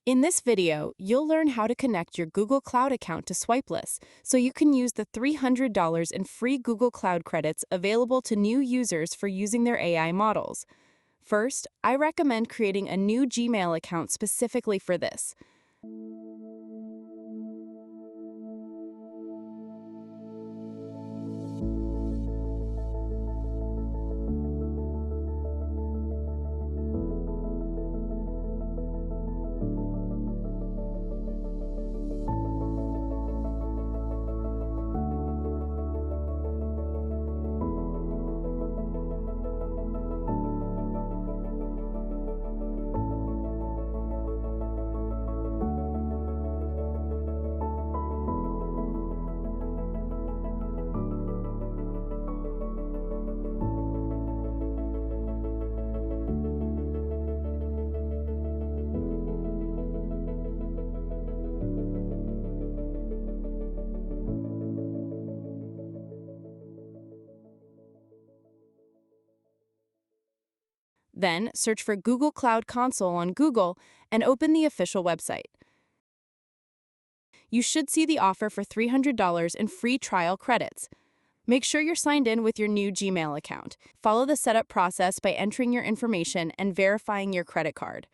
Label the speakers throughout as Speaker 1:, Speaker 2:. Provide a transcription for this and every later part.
Speaker 1: In this video, you'll learn how to connect your Google Cloud account to Swipeless so you can use the $300 in free Google Cloud credits available to new users for using their AI models. First, I recommend creating a new Gmail account specifically for this. Then, search for Google Cloud Console on Google and open the official website. You should see the offer for $300 in free trial credits. Make sure you're signed in with your new Gmail account. Follow the setup process by entering your information and verifying your credit card.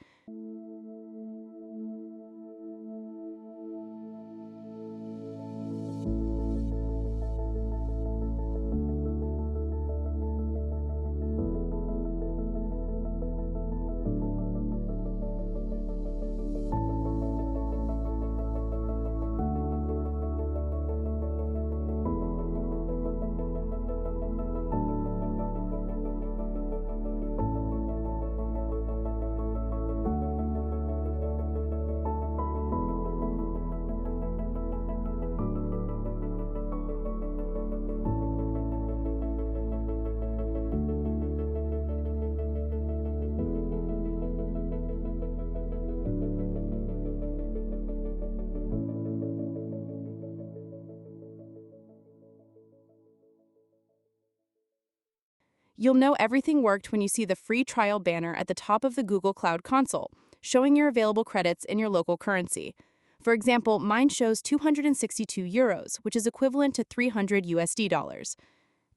Speaker 1: You'll know everything worked when you see the free trial banner at the top of the Google Cloud Console, showing your available credits in your local currency. For example, mine shows 262 euros, which is equivalent to 300 USD dollars.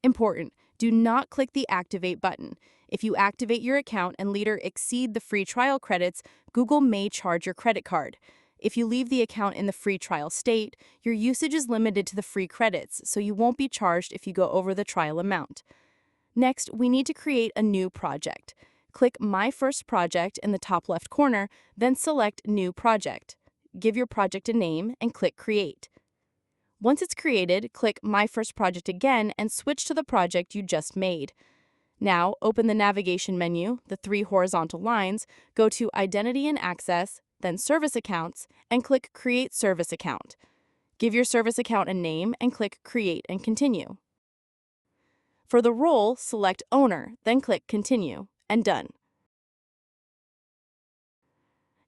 Speaker 1: Important, do not click the Activate button. If you activate your account and later exceed the free trial credits, Google may charge your credit card. If you leave the account in the free trial state, your usage is limited to the free credits, so you won't be charged if you go over the trial amount. Next, we need to create a new project. Click My First Project in the top left corner, then select New Project. Give your project a name and click Create. Once it's created, click My First Project again and switch to the project you just made. Now, open the navigation menu, the three horizontal lines, go to Identity and Access, then Service Accounts, and click Create Service Account. Give your service account a name and click Create and Continue. For the role, select Owner, then click Continue, and done.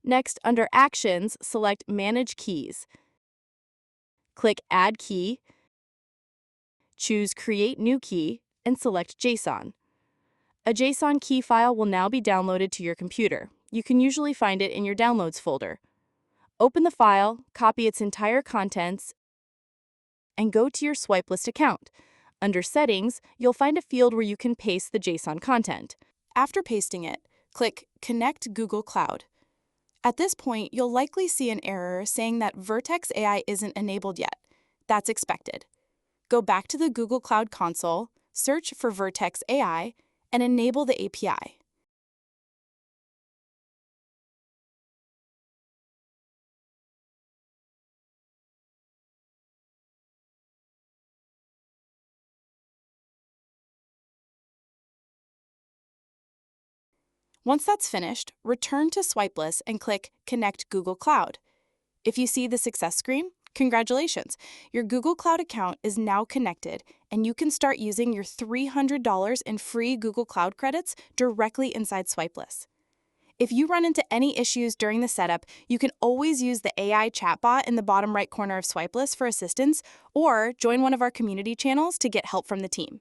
Speaker 1: Next, under Actions, select Manage Keys. Click Add Key, choose Create New Key, and select JSON. A JSON key file will now be downloaded to your computer. You can usually find it in your Downloads folder. Open the file, copy its entire contents, and go to your Swipeless account. Under Settings, you'll find a field where you can paste the JSON content. After pasting it, click Connect Google Cloud. At this point, you'll likely see an error saying that Vertex AI isn't enabled yet. That's expected. Go back to the Google Cloud Console, search for Vertex AI, and enable the API. Once that's finished, return to Swipeless and click Connect Google Cloud. If you see the success screen, congratulations! Your Google Cloud account is now connected, and you can start using your $300 in free Google Cloud credits directly inside Swipeless. If you run into any issues during the setup, you can always use the AI chatbot in the bottom right corner of Swipeless for assistance, or join one of our community channels to get help from the team.